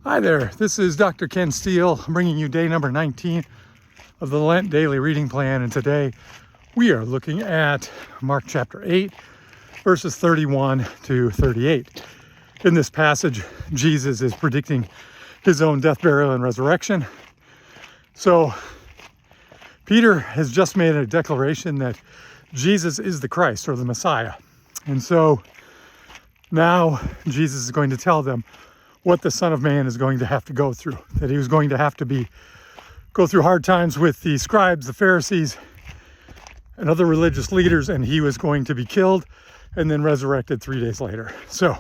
Hi there, this is Dr. Ken Steele bringing you day number 19 of the Lent Daily Reading Plan, and today we are looking at Mark chapter 8, verses 31 to 38. In this passage, Jesus is predicting his own death, burial, and resurrection. So Peter has just made a declaration that Jesus is the Christ or the Messiah. And so now Jesus is going to tell them what the Son of Man is going to have to go through, that he was going to have to go through hard times with the scribes, the Pharisees, and other religious leaders, and he was going to be killed and then resurrected 3 days later. So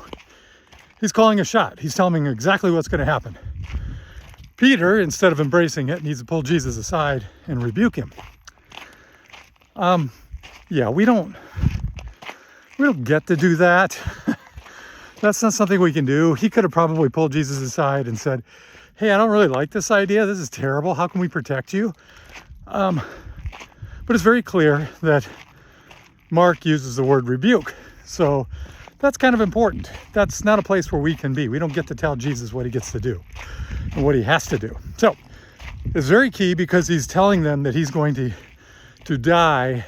he's calling a shot. He's telling them exactly what's going to happen. Peter, instead of embracing it, needs to pull Jesus aside and rebuke him. We don't get to do that. That's not something we can do. He could have probably pulled Jesus aside and said, hey, I don't really like this idea. This is terrible. How can we protect you? But it's very clear that Mark uses the word rebuke. So that's kind of important. That's not a place where we can be. We don't get to tell Jesus what he gets to do and what he has to do. So it's very key because he's telling them that he's going to die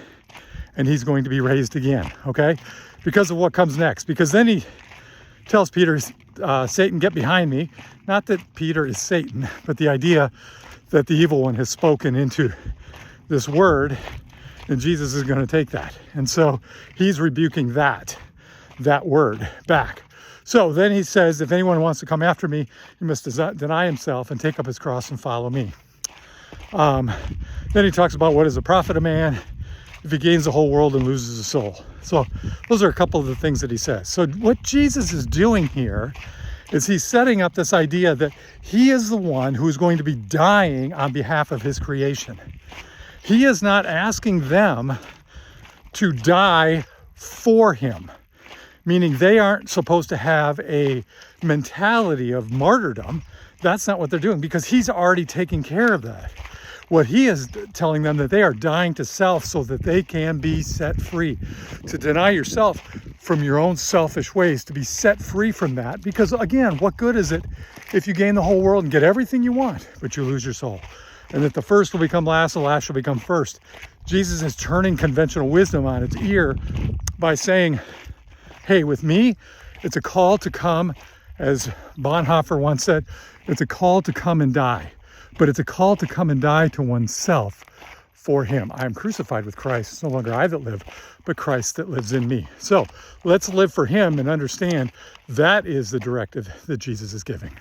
and he's going to be raised again, okay? Because of what comes next. Because then he tells Peter, Satan, get behind me. Not that Peter is Satan, but the idea that the evil one has spoken into this word, and Jesus is going to take that. And so he's rebuking that word back. So then he says, if anyone wants to come after me, he must deny himself and take up his cross and follow me. Then he talks about what is the profit of man if he gains the whole world and loses his soul. So those are a couple of the things that he says. So what Jesus is doing here is he's setting up this idea that he is the one who is going to be dying on behalf of his creation. He is not asking them to die for him, meaning they aren't supposed to have a mentality of martyrdom. That's not what they're doing because he's already taking care of that. What he is telling them that they are dying to self so that they can be set free. To deny yourself from your own selfish ways, to be set free from that. Because again, what good is it if you gain the whole world and get everything you want, but you lose your soul? And that the first will become last, the last shall become first. Jesus is turning conventional wisdom on its ear by saying, hey, with me, it's a call to come, as Bonhoeffer once said, it's a call to come and die. But it's a call to come and die to oneself for him. I am crucified with Christ. It's no longer I that live, but Christ that lives in me. So let's live for him and understand that is the directive that Jesus is giving.